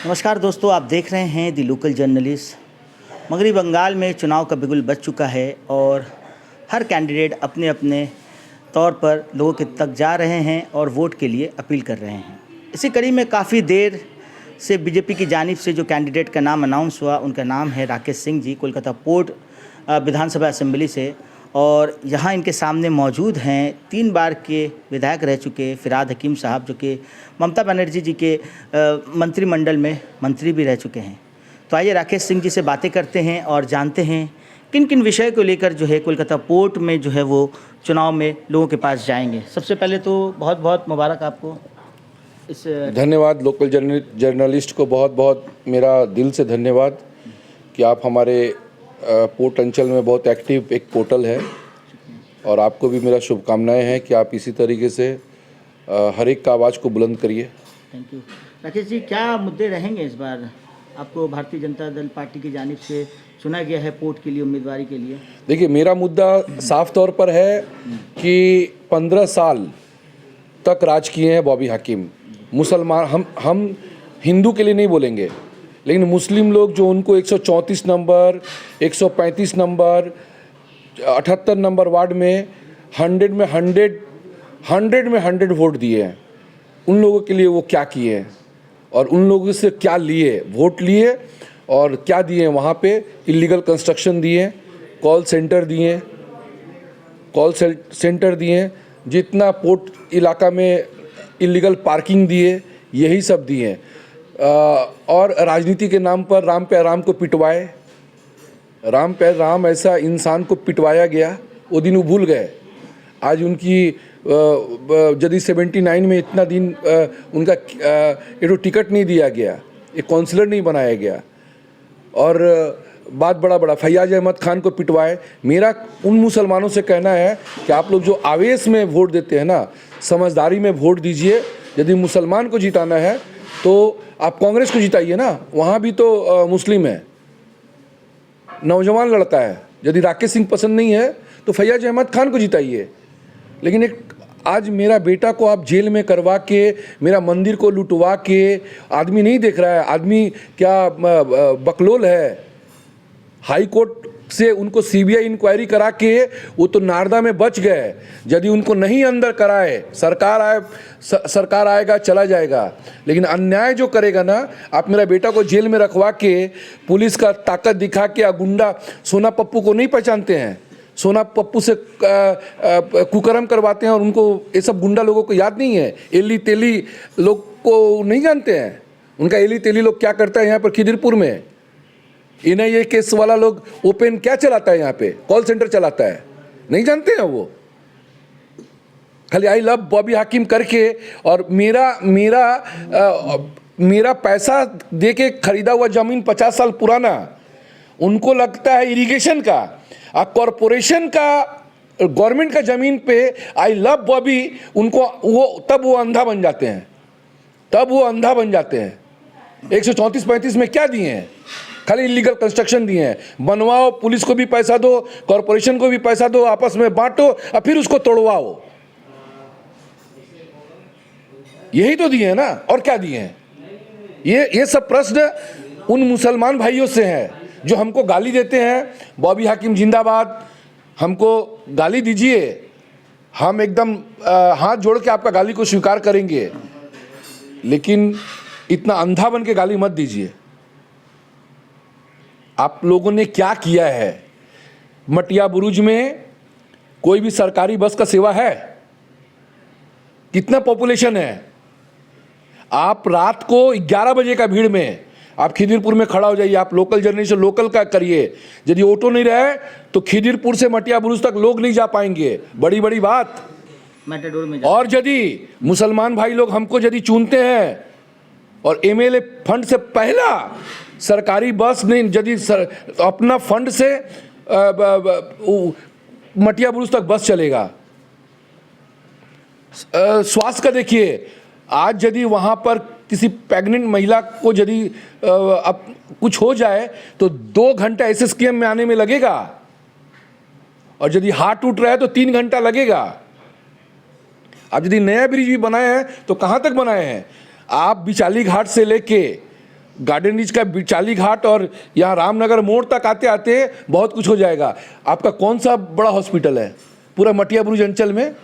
नमस्कार दोस्तों, आप देख रहे हैं दी लोकल जर्नलिस्ट। मगरबी बंगाल में चुनाव का बिगुल बज चुका है और हर कैंडिडेट अपने अपने तौर पर लोगों के तक जा रहे हैं और वोट के लिए अपील कर रहे हैं। इसी कड़ी में काफ़ी देर से बीजेपी की जानिब से जो कैंडिडेट का नाम अनाउंस हुआ, उनका नाम है राकेश सिंह जी, कोलकाता पोर्ट विधानसभा असेंबली से। और यहाँ इनके सामने मौजूद हैं 3 बार के विधायक रह चुके फिरहाद हकीम साहब, जो कि ममता बनर्जी जी के मंत्रिमंडल में मंत्री भी रह चुके हैं। तो आइए राकेश सिंह जी से बातें करते हैं और जानते हैं किन किन विषय को लेकर जो है कोलकाता पोर्ट में जो है वो चुनाव में लोगों के पास जाएंगे। सबसे पहले तो बहुत बहुत मुबारक आपको। इस धन्यवाद लोकल जर्नलिस्ट को, बहुत बहुत मेरा दिल से धन्यवाद कि आप हमारे पोर्ट अंचल में बहुत एक्टिव एक पोर्टल है, और आपको भी मेरा शुभकामनाएं हैं कि आप इसी तरीके से हर एक का आवाज़ को बुलंद करिए। Thank you. राकेश जी, क्या मुद्दे रहेंगे इस बार? आपको भारतीय जनता दल पार्टी की जानिब से चुना गया है पोर्ट के लिए, उम्मीदवारी के लिए। देखिए, मेरा मुद्दा साफ तौर पर है कि 15 साल तक राज किए हैं बॉबी हाकिम। मुसलमान, हम हिंदू के लिए नहीं बोलेंगे, लेकिन मुस्लिम लोग जो उनको 134 नंबर, 135 नंबर, 78 नंबर वार्ड में 100 में 100 वोट दिए हैं, उन लोगों के लिए वो क्या किए हैं और उन लोगों से क्या लिए, वोट लिए और क्या दिए वहाँ पे। इलीगल कंस्ट्रक्शन दिए, कॉल सेंटर दिए, जितना पोर्ट इलाका में इलीगल पार्किंग दिए, यही सब दिए। और राजनीति के नाम पर राम पे राम को पिटवाए। राम पे राम ऐसा इंसान को पिटवाया गया, वो दिन वो भूल गए। आज उनकी यदि 79 में इतना दिन उनका एक टिकट नहीं दिया गया, एक काउंसलर नहीं बनाया गया, और बात बड़ा फैयाज अहमद खान को पिटवाए। मेरा उन मुसलमानों से कहना है कि आप लोग जो आवेश में वोट देते हैं ना, समझदारी में वोट दीजिए। यदि मुसलमान को जिताना है तो आप कांग्रेस को जिताइए ना, वहाँ भी तो मुस्लिम है, नौजवान लड़का है। यदि राकेश सिंह पसंद नहीं है तो फैयाज अहमद खान को जिताइए। लेकिन एक आज मेरा बेटा को आप जेल में करवा के, मेरा मंदिर को लुटवा के, आदमी नहीं देख रहा है आदमी क्या बकलोल है। हाई कोर्ट से उनको सीबीआई इंक्वायरी करा के वो तो नारदा में बच गए। यदि उनको नहीं अंदर कराए, सरकार आएगा चला जाएगा, लेकिन अन्याय जो करेगा ना, आप मेरा बेटा को जेल में रखवा के पुलिस का ताकत दिखा के, गुंडा सोना पप्पू को नहीं पहचानते हैं, सोना पप्पू से कुकर्म करवाते हैं, और उनको ये सब गुंडा लोगों को याद नहीं है। एली तेली लोग को नहीं जानते हैं, उनका एली तेली लोग क्या करता है यहाँ पर खिदिरपुर में। इन्हें ये केस वाला लोग ओपन क्या चलाता है, यहाँ पे कॉल सेंटर चलाता है, नहीं जानते हैं वो। खाली आई लव बॉबी हाकिम करके, और मेरा पैसा दे के खरीदा हुआ जमीन 50 साल पुराना, उनको लगता है इरिगेशन का, कॉरपोरेशन का, गवर्नमेंट का जमीन पे आई लव बॉबी, उनको तब वो अंधा बन जाते हैं, 134-35 में क्या दिए हैं? खाली इलीगल कंस्ट्रक्शन दिए हैं। बनवाओ, पुलिस को भी पैसा दो, कॉरपोरेशन को भी पैसा दो, आपस में बांटो और फिर उसको तोड़वाओ। यही तो दिए हैं ना, और क्या दिए हैं? ये सब प्रश्न उन मुसलमान भाइयों से है जो हमको गाली देते हैं, बॉबी हाकिम जिंदाबाद, हमको गाली दीजिए, हम एकदम हाथ जोड़ के आपका गाली को स्वीकार करेंगे, लेकिन इतना अंधा बन के गाली मत दीजिए। आप लोगों ने क्या किया है? मटिया बुरुज में कोई भी सरकारी बस का सेवा है? कितना पॉपुलेशन है? आप रात को 11 बजे का भीड़ में आप खिदिरपुर में खड़ा हो जाइए। आप लोकल जर्नलिस्ट लोकल का करिए। यदि ऑटो नहीं रहे तो खिदिरपुर से मटिया बुरुज तक लोग नहीं जा पाएंगे। बड़ी बात मेटाडोर में। और यदि मुसलमान भाई लोग हमको यदि चुनते हैं और एमएलए फंड से पहला सरकारी बस नहीं, यदि अपना फंड से मटिया बुरुज तक बस चलेगा। स्वास्थ्य का देखिए, आज यदि वहाँ पर किसी प्रेग्नेंट महिला को यदि अब कुछ हो जाए तो 2 घंटा एसएसकेएम में आने में लगेगा, और यदि हाथ टूट रहा है तो 3 घंटा लगेगा। आप यदि नया ब्रिज भी बनाए हैं तो कहाँ तक बनाए हैं? आप बिचाली घाट से लेके गार्डन रिच का बिचाली घाट और यहाँ रामनगर मोड़ तक आते आते बहुत कुछ हो जाएगा। आपका कौन सा बड़ा हॉस्पिटल है पूरा मटिया बुरुज अंचल में?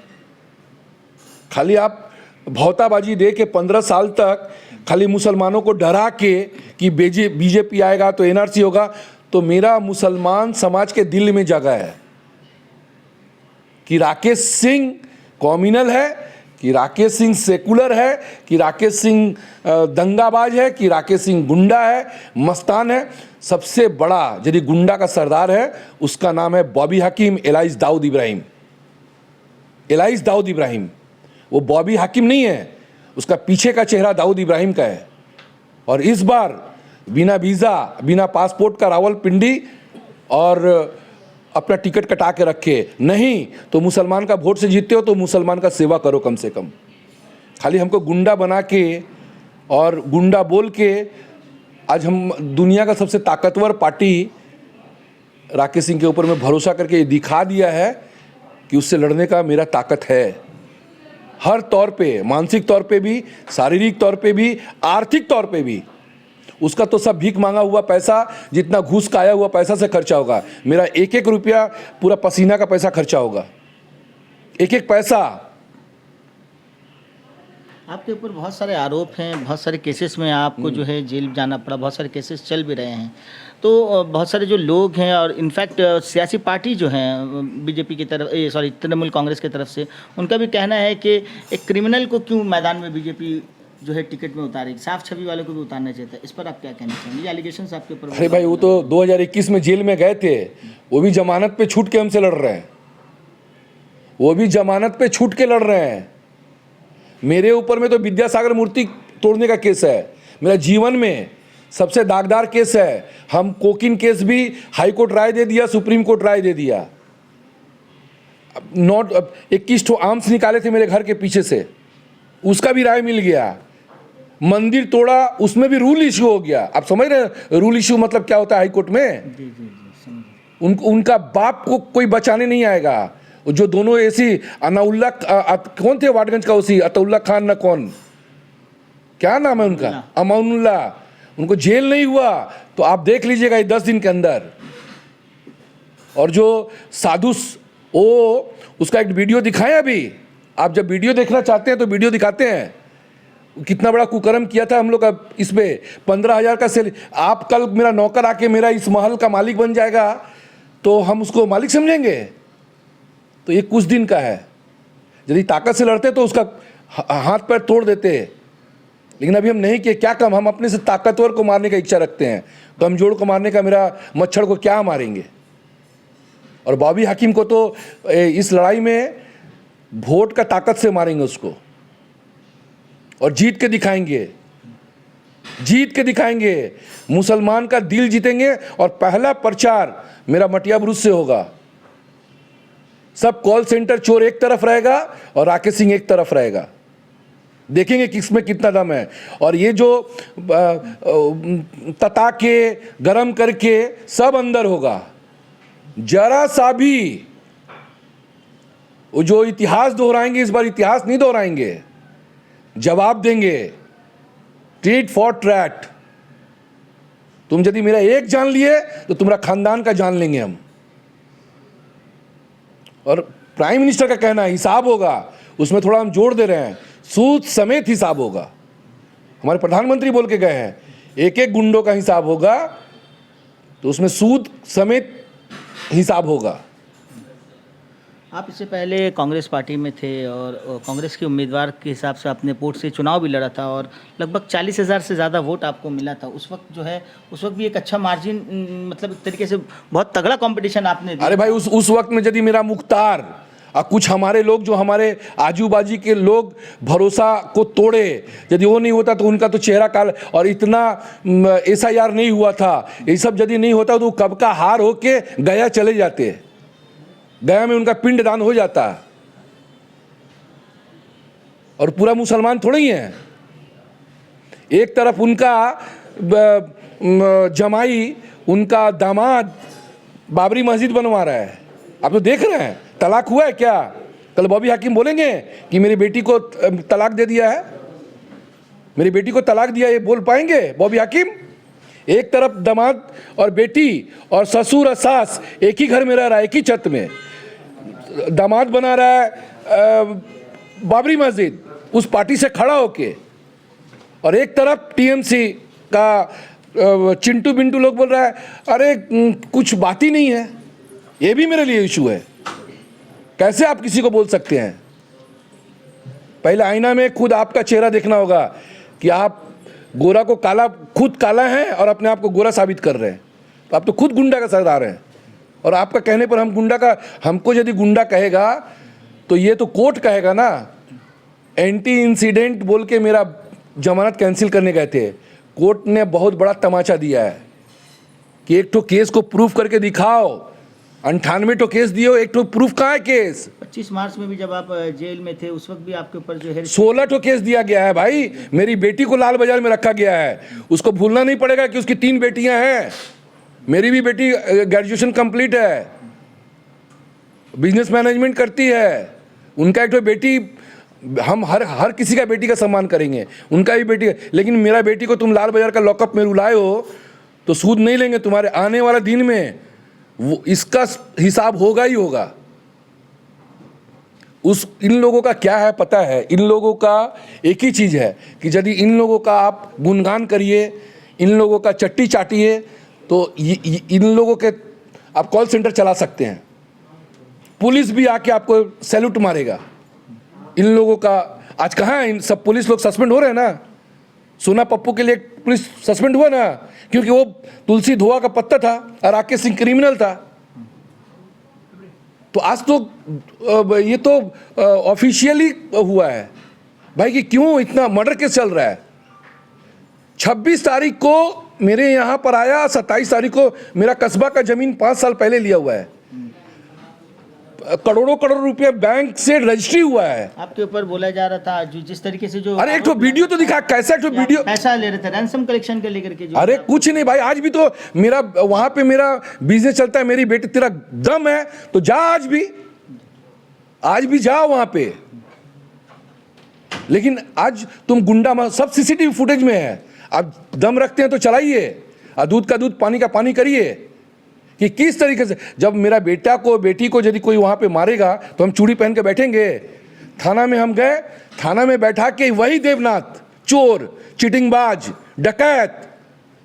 खाली आप भौताबाजी दे के 15 साल तक खाली मुसलमानों को डरा के कि बीजेपी आएगा तो एनआरसी होगा। तो मेरा मुसलमान समाज के दिल में जगह है कि राकेश सिंह कॉम्युनल है, कि राकेश सिंह सेकुलर है, कि राकेश सिंह दंगाबाज है, कि राकेश सिंह गुंडा है, मस्तान है। सबसे बड़ा यदि गुंडा का सरदार है उसका नाम है बॉबी हकीम एलाइस दाऊद इब्राहिम। एलाइस दाऊद इब्राहिम, वो बॉबी हकीम नहीं है, उसका पीछे का चेहरा दाऊद इब्राहिम का है। और इस बार बिना वीज़ा बिना पासपोर्ट का रावलपिंडी और अपना टिकट कटा के रखे, नहीं तो मुसलमान का वोट से जीतते हो तो मुसलमान का सेवा करो कम से कम। खाली हमको गुंडा बना के और गुंडा बोल के आज हम दुनिया का सबसे ताकतवर पार्टी राकेश सिंह के ऊपर में भरोसा करके दिखा दिया है कि उससे लड़ने का मेरा ताकत है हर तौर पे, मानसिक तौर पे भी, शारीरिक तौर पे भी, आर्थिक तौर पे भी। उसका तो सब भीख मांगा हुआ पैसा, जितना घूस का आया हुआ पैसा से खर्चा होगा। मेरा एक एक रुपया पूरा पसीना का पैसा खर्चा होगा, एक एक पैसा। आपके ऊपर बहुत सारे आरोप हैं, बहुत सारे केसेस में आपको जो है जेल जाना पड़ा, बहुत सारे केसेस चल भी रहे हैं। तो बहुत सारे जो लोग हैं और इनफैक्ट सियासी पार्टी जो हैं बीजेपी की तरफ तृणमूल कांग्रेस की तरफ से, उनका भी कहना है कि एक क्रिमिनल को क्यों मैदान में बीजेपी जो है टिकट में उतारेगी, साफ छवि वालों को भी उतारना चाहता है। इस पर आप क्या कहना चाहेंगे? ये एलिगेशंस आपके ऊपर। अरे भाई, वो तो 2021 में जेल में गए थे, वो भी जमानत पे छूट के हमसे लड़ रहे हैं, वो भी जमानत पे छूट के लड़ रहे हैं। मेरे ऊपर में तो विद्यासागर मूर्ति तोड़ने का केस है, मेरा जीवन में सबसे दागदार केस है। हम कोकिन केस भी हाई कोर्ट राय दे दिया, सुप्रीम कोर्ट राय दे दिया। 21 आर्म्स निकाले थे मेरे घर के पीछे से, उसका भी राय मिल गया। मंदिर तोड़ा, उसमें भी रूल इश्यू हो गया। आप समझ रहे हैं रूल इश्यू मतलब क्या होता है हाई कोर्ट में? उनका बाप को कोई बचाने नहीं आएगा। जो दोनों ऐसी अनाउल्ला कौन थे वाटगंज का, उसी अतउल्ला खान न कौन, क्या नाम है उनका, अमानुल्ला, उनको जेल नहीं हुआ तो आप देख लीजिएगा 10 दिन के अंदर। और जो साधु वो, उसका एक वीडियो दिखाया अभी, आप जब वीडियो देखना चाहते हैं तो वीडियो दिखाते हैं, कितना बड़ा कुकर्म किया था हम लोग का। इसमें 15,000 का सेल। आप कल मेरा नौकर आके मेरा इस महल का मालिक बन जाएगा तो हम उसको मालिक समझेंगे? तो ये कुछ दिन का है। यदि ताकत से लड़ते तो उसका हाथ पैर तोड़ देते, लेकिन अभी हम नहीं किए। क्या कम, हम अपने से ताकतवर को मारने का इच्छा रखते हैं, कमजोर को मारने का मेरा मच्छर को क्या मारेंगे। और बॉबी हकीम को तो इस लड़ाई में वोट का ताकत से मारेंगे उसको, और जीत के दिखाएंगे, जीत के दिखाएंगे। मुसलमान का दिल जीतेंगे। और पहला प्रचार मेरा मटिया बुरुज से होगा। सब कॉल सेंटर चोर एक तरफ रहेगा और राकेश सिंह एक तरफ रहेगा। देखेंगे किसमें कितना दम है। और ये जो तता के गरम करके सब अंदर होगा। जरा सा भी वो जो इतिहास दोहराएंगे, इस बार इतिहास नहीं दोहराएंगे, जवाब देंगे। Treat for trait. तुम यदि मेरा एक जान लिए तो तुम्हारा खानदान का जान लेंगे हम। और प्राइम मिनिस्टर का कहना है हिसाब होगा, उसमें थोड़ा हम जोड़ दे रहे हैं, सूद समेत हिसाब होगा। हमारे प्रधानमंत्री बोल के गए हैं एक एक गुंडों का हिसाब होगा, तो उसमें सूद समेत हिसाब होगा। आप इससे पहले कांग्रेस पार्टी में थे और कांग्रेस के उम्मीदवार के हिसाब से आपने वोट से चुनाव भी लड़ा था और लगभग 40,000 से ज़्यादा वोट आपको मिला था। उस वक्त जो है, उस वक्त भी एक अच्छा मार्जिन, मतलब एक तरीके से बहुत तगड़ा कंपटीशन आपने दिया। अरे भाई, उस वक्त में यदि मेरा मुख्तार और कुछ हमारे लोग, जो हमारे आजू बाजू के लोग भरोसा को तोड़े, यदि वो नहीं होता तो उनका तो चेहरा काला। और इतना SIR नहीं हुआ था, ये सब यदि नहीं होता तो कब का हार होके गया चले जाते, गया में उनका पिंड दान हो जाता। और पूरा मुसलमान थोड़े ही हैं। एक तरफ उनका जमाई, उनका दामाद बाबरी मस्जिद बनवा रहा है, आप तो देख रहे हैं। तलाक हुआ है क्या? कल बॉबी हाकिम बोलेंगे कि मेरी बेटी को तलाक दे दिया है, मेरी बेटी को तलाक दिया, ये बोल पाएंगे बॉबी हाकिम? एक तरफ दामाद और बेटी और ससुर और सास एक ही घर में रह रहा है, एक ही छत में। दामाद बना रहा है बाबरी मस्जिद उस पार्टी से खड़ा होके, और एक तरफ टीएमसी का चिंटू बिंटू लोग बोल रहा है अरे कुछ बात ही नहीं है। ये भी मेरे लिए इशू है। कैसे आप किसी को बोल सकते हैं? पहले आईना में खुद आपका चेहरा देखना होगा कि आप गोरा को काला, खुद काला है और अपने आप को गोरा साबित कर रहे हैं। तो आप तो खुद गुंडा का सरदार हैं, और आपका कहने पर हम गुंडा का, हमको यदि गुंडा कहेगा तो ये तो कोर्ट कहेगा ना। एंटी इंसिडेंट बोल के मेरा जमानत कैंसिल करने गए थे, कोर्ट ने बहुत बड़ा तमाचा दिया है कि एक तो केस को प्रूफ करके दिखाओ। 98 तो केस दियो, एक तो प्रूफ कहाँ है केस? 25 मार्च में भी जब आप जेल में थे उस वक्त भी आपके ऊपर जो है 16 तो केस दिया गया है भाई। मेरी बेटी को लाल बाजार में रखा गया है, उसको भूलना नहीं पड़ेगा कि उसकी 3 बेटियां हैं। मेरी भी बेटी ग्रेजुएशन कंप्लीट है, बिजनेस मैनेजमेंट करती है। उनका एक तो बेटी, हम हर किसी का बेटी का सम्मान करेंगे, उनका भी बेटी। लेकिन मेरा बेटी को तुम लाल बाजार का लॉकअप में रुलाए हो तो सूद नहीं लेंगे तुम्हारे। आने वाला दिन में वो इसका हिसाब होगा ही होगा। इन लोगों का क्या है पता है? इन लोगों का एक ही चीज़ है कि यदि इन लोगों का आप गुणगान करिए, इन लोगों का चट्टी चाटिए, तो इन लोगों के आप कॉल सेंटर चला सकते हैं। पुलिस भी आके आपको सैल्यूट मारेगा। इन लोगों का आज कहाँ है? इन सब पुलिस लोग सस्पेंड हो रहे हैं ना। सोना पप्पू के लिए पुलिस सस्पेंड हुआ ना, क्योंकि वो तुलसी धोआ का पत्ता था और राकेश सिंह क्रिमिनल था। तो आज तो ये तो ऑफिशियली हुआ है भाई कि क्यों इतना मर्डर केस चल रहा है। 26 तारीख को मेरे यहाँ पर आया, 27 तारीख को मेरा कस्बा का जमीन 5 साल पहले लिया हुआ है। करोड़ों करोड़ रुपए बैंक से रजिस्ट्री हुआ है। आपके ऊपर बोला जा रहा था जो जिस तरीके से जो, अरे एक तो वीडियो तो दिखा, कैसा एक तो वीडियो, पैसा ले रहे थे रैंसम कलेक्शन के लेकर के जो। अरे कुछ नहीं भाई, आज भी तो मेरा वहां पे मेरा बिजनेस चलता है। मेरी बेटी, तेरा दम है तो जा, आज भी जाओ वहां पे। लेकिन आज तुम गुंडा, सब सीसीटीवी फुटेज में है। आप दम रखते हैं तो चलाइए, और दूध का दूध पानी का पानी करिए कि किस तरीके से। जब मेरा बेटा को, बेटी को यदि कोई वहां पे मारेगा तो हम चूड़ी पहन के बैठेंगे। थाना में हम गए, थाना में बैठा के वही देवनाथ, चोर, चिटिंगबाज, डकैत,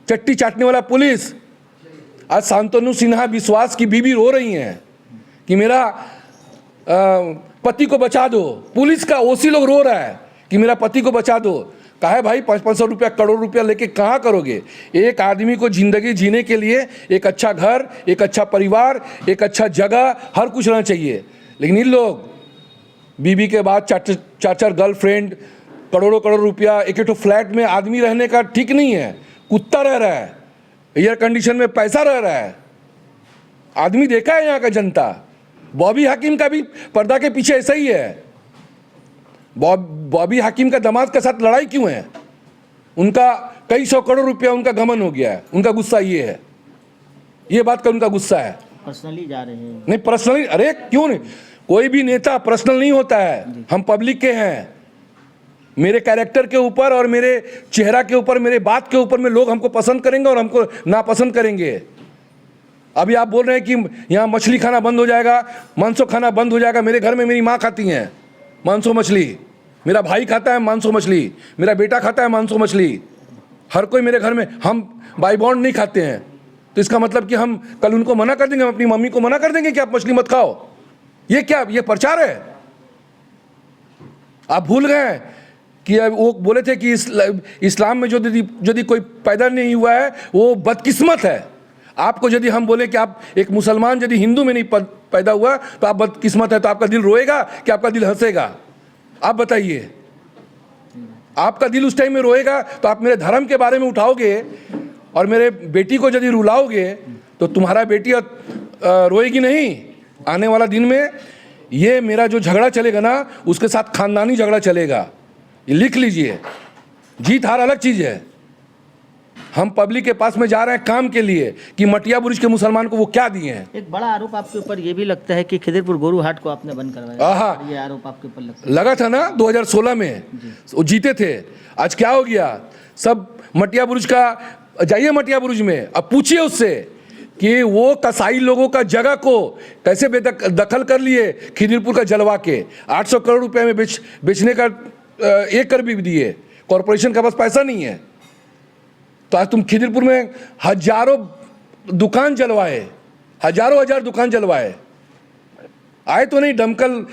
चट्टी चाटने वाला पुलिस। आज शांतनु सिन्हा विश्वास की बीबी रो रही हैं कि मेरा पति को बचा दो। पुलिस का ओसी लोग रो रहा है कि मेरा पति को बचा दो। कहा है भाई 500 रुपया, करोड़ रुपया लेके कहाँ करोगे? एक आदमी को जिंदगी जीने के लिए एक अच्छा घर, एक अच्छा परिवार, एक अच्छा जगह, हर कुछ रहना चाहिए। लेकिन इन लोग बीबी के बाद चार गर्लफ्रेंड, करोड़ों करोड़ रुपया, एक तो फ्लैट में आदमी रहने का ठीक नहीं है, कुत्ता रह रहा है, एयर कंडीशन में पैसा रह रहा है। आदमी देखा है यहाँ का जनता। बॉबी हाकिम का भी पर्दा के पीछे ऐसा ही है। बॉबी हाकिम का दामाद के साथ लड़ाई क्यों है? उनका कई 100 करोड़ रुपया उनका गमन हो गया है। उनका गुस्सा ये है, ये बात का उनका गुस्सा है। पर्सनली जा रहे हैं? नहीं पर्सनली, अरे क्यों नहीं? कोई भी नेता पर्सनल नहीं होता है। हम पब्लिक के हैं। मेरे कैरेक्टर के ऊपर और मेरे चेहरा के ऊपर, मेरे बात के ऊपर में लोग हमको पसंद करेंगे और हमको नापसंद करेंगे। अभी आप बोल रहे हैं कि यहाँ मछली खाना बंद हो जाएगा, मांसो खाना बंद हो जाएगा। मेरे घर में मेरी माँ खाती हैं मांसो मछली, मेरा भाई खाता है मांसो मछली, मेरा बेटा खाता है मांसो मछली। हर कोई मेरे घर में, हम बाई बॉन्ड नहीं खाते हैं। तो इसका मतलब कि हम कल उनको मना कर देंगे, हम अपनी मम्मी को मना कर देंगे कि आप मछली मत खाओ। ये क्या, ये प्रचार है? आप भूल गए कि वो बोले थे कि इस्लाम में यदि कोई पैदा नहीं हुआ है वो बदकिस्मत है। आपको यदि हम बोले कि आप एक मुसलमान यदि हिंदू में नहीं पैदा हुआ तो आप बदकिस्मत है, तो आपका दिल रोएगा कि आपका दिल हंसेगा? आप बताइए। आपका दिल उस टाइम में रोएगा तो आप मेरे धर्म के बारे में उठाओगे और मेरे बेटी को यदि रुलाओगे तो तुम्हारा बेटी रोएगी नहीं। आने वाला दिन में ये मेरा जो झगड़ा चलेगा ना, उसके साथ खानदानी झगड़ा चलेगा। ये लिख लीजिए। जीत हार अलग चीज़ है। हम पब्लिक के पास में जा रहे हैं काम के लिए कि मटिया बुरुज के मुसलमान को वो क्या दिए हैं। एक बड़ा आरोप आपके ऊपर ये भी लगता है कि खिदिरपुर गोरू हाट को आपने बंद करवाया। आहा। ये आरोप आपके ऊपर लगता है। लगा था ना 2016 में वो जीते थे। आज क्या हो गया, सब मटिया बुरुज का, जाइए मटिया बुरुज में अब पूछिए उससे कि वो कसाई लोगों का जगह को कैसे दखल कर लिए, खिदिरपुर का जलवा के 800 करोड़ रुपए में बेचने का 1 कर भी दिए। कॉरपोरेशन का पास पैसा नहीं है, तो आज तुम खिदिरपुर में हजारों दुकान जलवाए, हजार दुकान जलवाए। आए तो नहीं, दमकल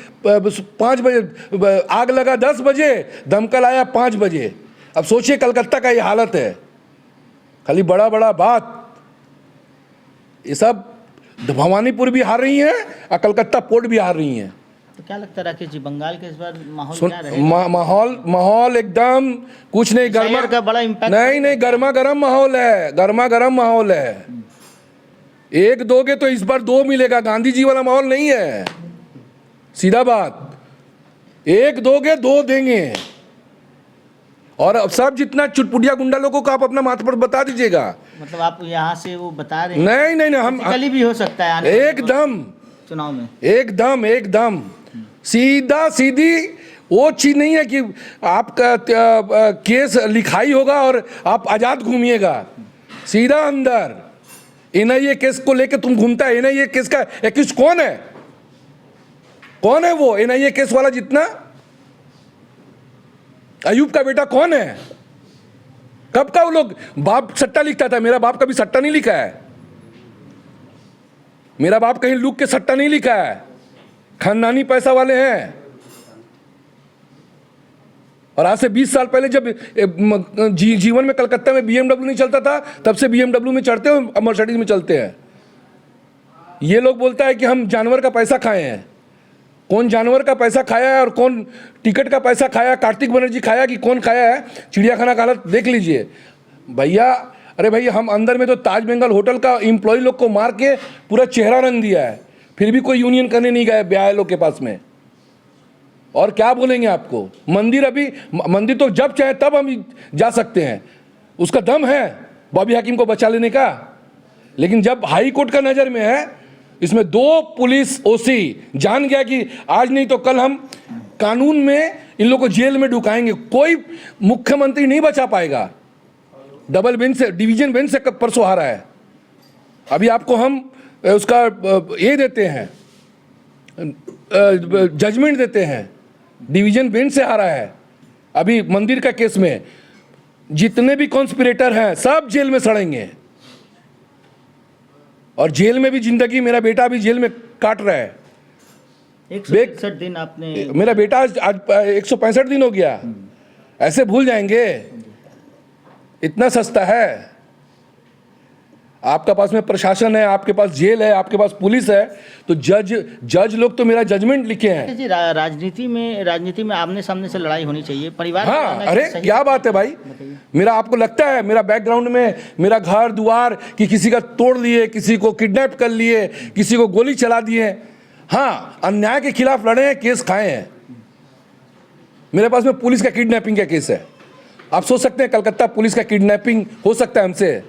5 बजे आग लगा, 10 बजे दमकल आया 5 बजे। अब सोचिए कलकत्ता का ये हालत है, खाली बड़ा बड़ा बात। ये सब भवानीपुर भी हार रही है और कलकत्ता पोर्ट भी हार रही है। तो क्या लगता है राकेश जी, बंगाल के इस बार माहौल क्या रहेगा? माहौल एकदम कुछ नहीं, गर्मा का बड़ा इम्पैक्ट नहीं, गर्मा गर्म माहौल है, गर्मा गर्म माहौल है। एक दोगे तो इस बार 2 मिलेगा, गांधी जी वाला माहौल नहीं है, सीधा बात। एक दोगे 2 देंगे। और अब सब जितना चुटपुटिया गुंडा लोगों को आप अपना माथे पर बता दीजिएगा। मतलब आप यहाँ से वो बता रहे हैं? नहीं, हम कल भी हो सकता है आने एकदम चुनाव में, एकदम सीधा सीधी वो चीज नहीं है कि आपका केस लिखाई होगा और आप आजाद घूमिएगा। सीधा अंदर एनआईए केस को लेके तुम घूमता है। एनआईए केस का एक्यूज कौन है? कौन है वो एनआईए केस वाला? जितना अयूब का बेटा कौन है? कब का वो लोग बाप सट्टा लिखता था? मेरा बाप कभी सट्टा नहीं लिखा है। मेरा बाप कहीं लुक के सट्टा नहीं लिखा है। खानदानी पैसा वाले हैं। और आज से 20 साल पहले जब जीवन में कलकत्ता में BMW नहीं चलता था, तब से BMW में चढ़ते हैं, मर्सिडीज में चलते हैं। ये लोग बोलता है कि हम जानवर का पैसा खाए हैं। कौन जानवर का पैसा खाया है और कौन टिकट का पैसा खाया? कार्तिक बनर्जी खाया कि कौन खाया है? चिड़ियाखाना का हालत देख लीजिए भैया। अरे भैया, हम अंदर में तो ताज बेंगल होटल का एम्प्लॉय लोग को मार के पूरा चेहरा रंग दिया है, फिर भी कोई यूनियन करने नहीं गए ब्याह लोग के पास में। और क्या बोलेंगे आपको? मंदिर तो जब चाहे तब हम जा सकते हैं, उसका दम है बॉबी हाकिम को बचा लेने का। लेकिन जब हाई कोर्ट का नज़र में है, इसमें 2 पुलिस ओसी जान गया कि आज नहीं तो कल हम कानून में इन लोगों को जेल में ढुकाएंगे, कोई मुख्यमंत्री नहीं बचा पाएगा। डबल बेंच से, डिवीजन बेंच से परसों हारा है। अभी आपको हम उसका ये देते हैं, जजमेंट देते हैं, डिवीजन बेंच से हारा है। अभी मंदिर का केस में जितने भी कॉन्स्पिरेटर हैं सब जेल में सड़ेंगे। और जेल में भी जिंदगी, मेरा बेटा अभी जेल में काट रहा है। 161 दिन आपने, मेरा बेटा आज 165 दिन हो गया। ऐसे भूल जाएंगे? इतना सस्ता है। आपका पास में प्रशासन है, आपके पास जेल है, आपके पास पुलिस है, तो जज लोग तो मेरा जजमेंट लिखे हैं। जी, राजनीति में आमने सामने से लड़ाई होनी चाहिए, परिवार। हाँ, अरे क्या बात है भाई। मेरा आपको लगता है मेरा बैकग्राउंड में मेरा घर द्वार कि किसी का तोड़ लिए, किसी को किडनैप कर लिए, किसी को गोली चला दिए? हाँ, अन्याय के खिलाफ लड़े हैं, केस खाए हैं। मेरे पास में पुलिस का किडनैपिंग का केस है। आप सोच सकते हैं कलकत्ता पुलिस का किडनैपिंग हो सकता है हमसे?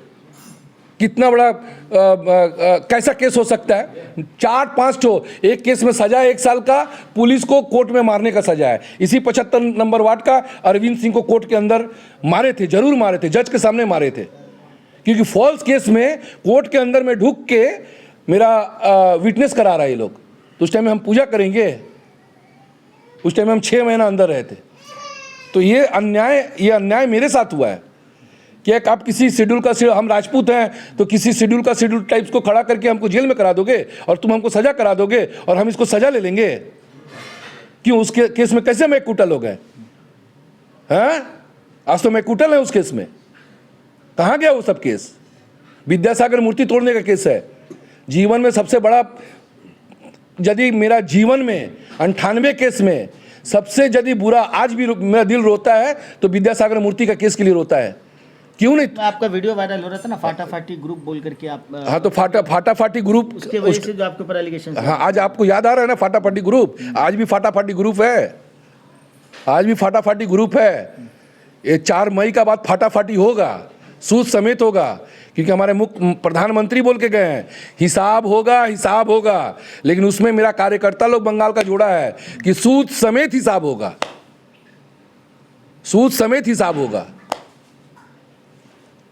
कितना बड़ा कैसा केस हो सकता है? 4-5 ठो, एक केस में सजा 1 साल का, पुलिस को कोर्ट में मारने का सजा है। इसी 75 नंबर वार्ड का अरविंद सिंह को कोर्ट के अंदर मारे थे, जरूर मारे थे, जज के सामने मारे थे, क्योंकि फॉल्स केस में कोर्ट के अंदर में ढुक के मेरा विटनेस करा रहा है ये लोग। तो उस टाइम में हम पूजा करेंगे? उस टाइम में हम 6 महीना अंदर रहे थे। तो ये अन्याय मेरे साथ हुआ है कि एक आप किसी शेड्यूल का, हम राजपूत हैं तो किसी शेड्यूल का शेड्यूल टाइप्स को खड़ा करके हमको जेल में करा दोगे और तुम हमको सजा करा दोगे और हम इसको सजा ले लेंगे? क्यों? उसके केस में कैसे मैं कुटल हो गए हैं? आज तो मैं कुटल है उस केस में। कहाँ गया वो सब केस? विद्यासागर मूर्ति तोड़ने का केस है। जीवन में सबसे बड़ा, यदि मेरा जीवन में 98 केस में सबसे यदि बुरा आज भी मेरा दिल रोता है तो विद्यासागर मूर्ति का केस के लिए रोता है। क्यों नहीं? आपका वीडियो वायरल हो रहा था ना, फाटाफाटी ग्रुप बोल करके आप। हाँ, तो फाटाफाटी ग्रुप, उसके वजह से जो आपके ऊपर एलिगेशन। हाँ, आज आपको याद आ रहा है ना फाटाफाटी ग्रुप? आज भी फाटाफाटी ग्रुप है, आज भी फाटाफाटी ग्रुप है। ये 4 मई का बाद फाटाफाटी होगा। सूद समेत होगा, क्योंकि हमारे मुख्य प्रधानमंत्री बोल के गए हैं हिसाब होगा, लेकिन उसमें मेरा कार्यकर्ता लोग बंगाल का जोड़ा है कि सूद समेत हिसाब होगा, सूद समेत हिसाब होगा।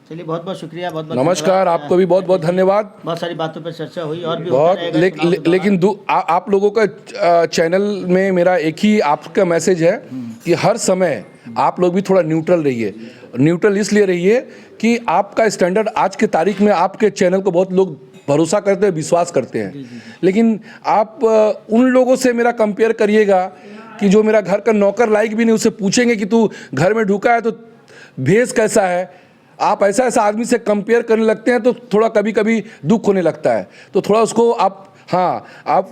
चलिए, बहुत बहुत शुक्रिया, बहुत बहुत नमस्कार, आपको भी बहुत बहुत धन्यवाद। बहुत सारी बातों पर चर्चा हुई और भी बहुत होता रहेगा चुनाव के लेकिन आप लोगों का चैनल में मेरा एक ही आपका मैसेज है कि हर समय आप लोग भी थोड़ा न्यूट्रल रहिए। न्यूट्रल इसलिए रहिए कि आपका स्टैंडर्ड आज के तारीख में आपके चैनल को बहुत लोग भरोसा करते हैं, विश्वास करते हैं, लेकिन आप उन लोगों से मेरा कंपेयर करिएगा कि जो मेरा घर का नौकर लायक भी नहीं, उससे पूछेंगे कि तू घर में ढुका है तो भेस कैसा है। आप ऐसा आदमी से कंपेयर करने लगते हैं तो थोड़ा कभी कभी दुख होने लगता है। तो थोड़ा उसको आप, हाँ, आप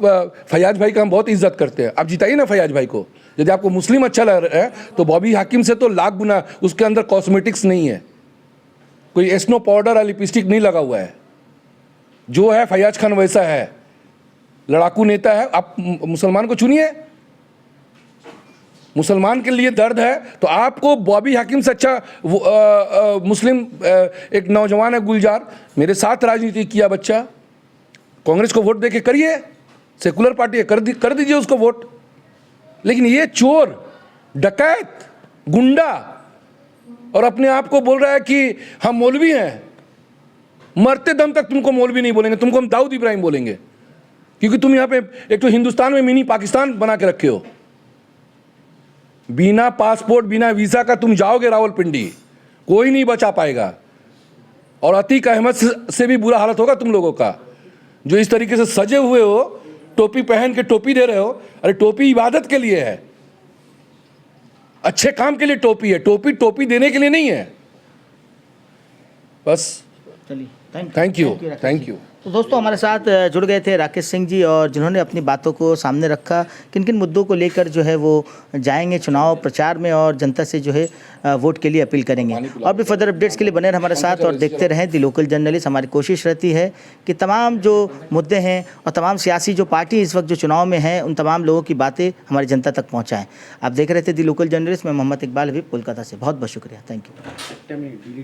फैयाज भाई का हम बहुत इज्जत करते हैं, आप जिताइए ना फैयाज भाई को। यदि आपको मुस्लिम अच्छा लग रहा है तो बॉबी हाकिम से तो लाख गुना, उसके अंदर कॉस्मेटिक्स नहीं है, कोई स्नो पाउडर या लिपस्टिक नहीं लगा हुआ है। जो है फैयाज खान वैसा है, लड़ाकू नेता है। आप मुसलमान को चुनिए, मुसलमान के लिए दर्द है तो आपको बॉबी हाकिम से अच्छा मुस्लिम एक नौजवान है गुलजार, मेरे साथ राजनीति किया बच्चा, कांग्रेस को वोट देके करिए, सेकुलर पार्टी है, कर दीजिए उसको वोट। लेकिन ये चोर, डकैत, गुंडा और अपने आप को बोल रहा है कि हम मौलवी हैं, मरते दम तक तुमको मौलवी नहीं बोलेंगे, तुमको हम दाऊद इब्राहिम बोलेंगे, क्योंकि तुम यहाँ पे एक तो हिंदुस्तान में मिनी पाकिस्तान बना के रखे हो। बिना पासपोर्ट, बिना वीज़ा का तुम जाओगे रावलपिंडी, कोई नहीं बचा पाएगा। और अतीक अहमद से भी बुरा हालत होगा तुम लोगों का, जो इस तरीके से सजे हुए हो, टोपी पहन के टोपी दे रहे हो। अरे टोपी इबादत के लिए है, अच्छे काम के लिए टोपी है, टोपी देने के लिए नहीं है। बस चलिए, थैंक यू। तो दोस्तों, हमारे साथ जुड़ गए थे राकेश सिंह जी, और जिन्होंने अपनी बातों को सामने रखा, किन किन मुद्दों को लेकर जो है वो जाएंगे चुनाव प्रचार में और जनता से जो है वोट के लिए अपील करेंगे। और भी फर्दर अपडेट्स के लिए बने रहे हमारे साथ और देखते रहें दी लोकल जर्नलिस्ट। हमारी कोशिश रहती है कि तमाम जो मुद्दे हैं और तमाम सियासी जो पार्टी इस वक्त जो चुनाव में हैं, उन तमाम लोगों की बातें हमारी जनता तक पहुँचाएँ। आप देख रहे थे दी लोकल जर्नलिस्ट, मैं मोहम्मद इकबाल हबीब, कोलकाता से। बहुत बहुत शुक्रिया, थैंक यू।